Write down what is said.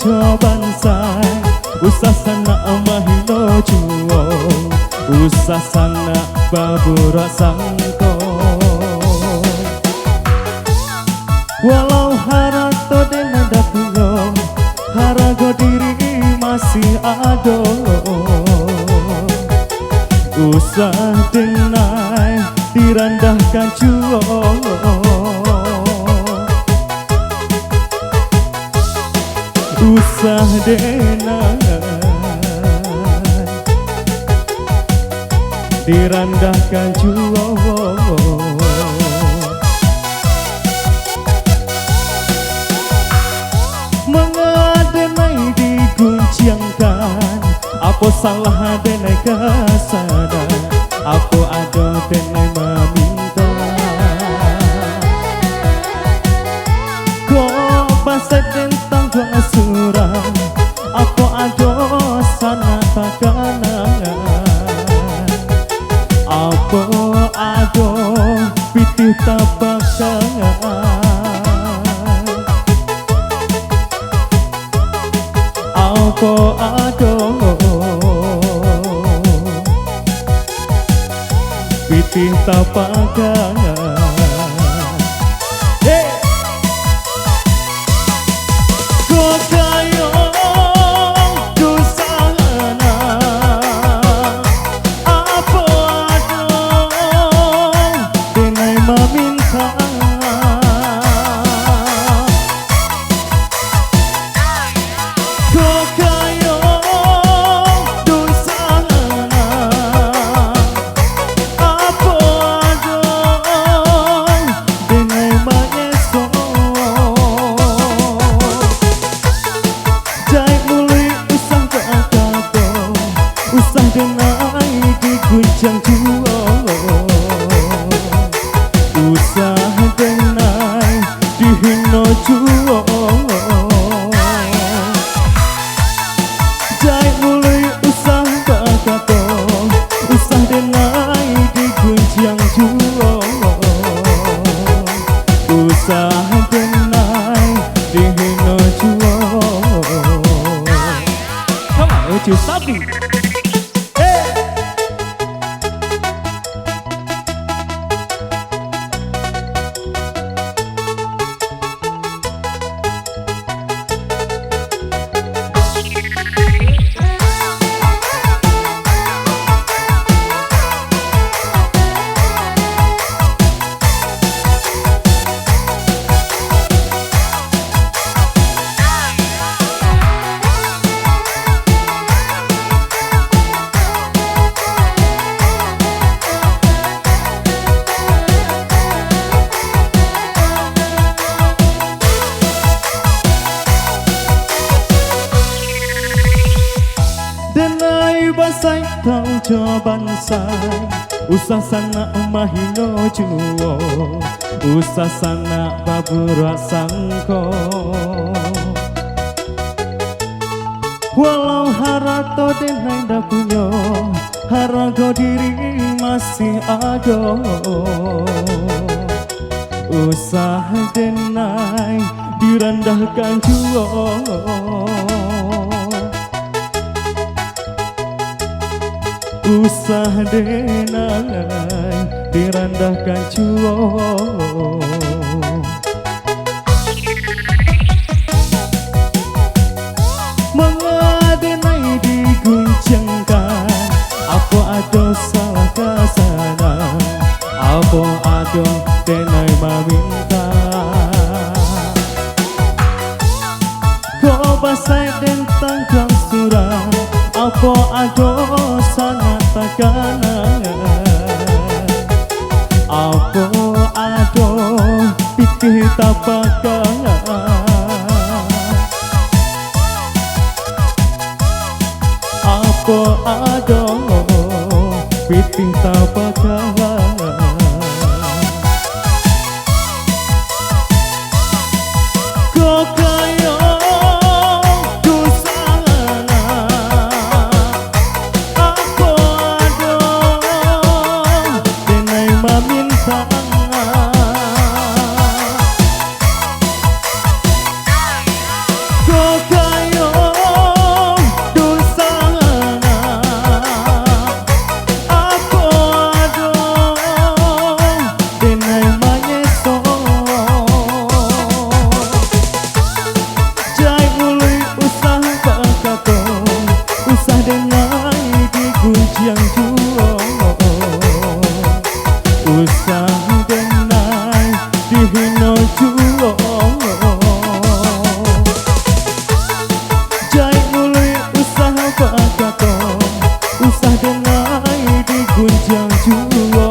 coban say usah sana mahino juo usah sana babura sangko walau harato denada puyo harago diri masih ada usah denai direndahkan juo usah denai direndahkan juo mengadenai diguncangkan apa salah denai kasada apa ada denai meminta kok bahasa tentang dua surah apa ada sana takanangan apa ada pitih tabakangan apa ada pitih tabakangan kok kayo dosana apa ada denai meminta kok kayo dosana apa ada denai menyeso jai muli usah kakato usah denai diguncang juo usah denai dihino juo jai muli usah kakato usah denai diguncang juo usah denai dihino juo kamu ucu sabi denai basai tau coban say usah sana mahino juo usah sana babura sangko walau harato denai da punyo harago diri masih ada usah denai direndahkan juo usah denai direndahkan juo mengadenai diguncangkan apa ada salah kasana apa ada denai meminta kok basai tentang kang surah apa ada sana takanangan apa ada pitih tabakangan apa ada pitih tabakangan kok kayo kok kayo berjuang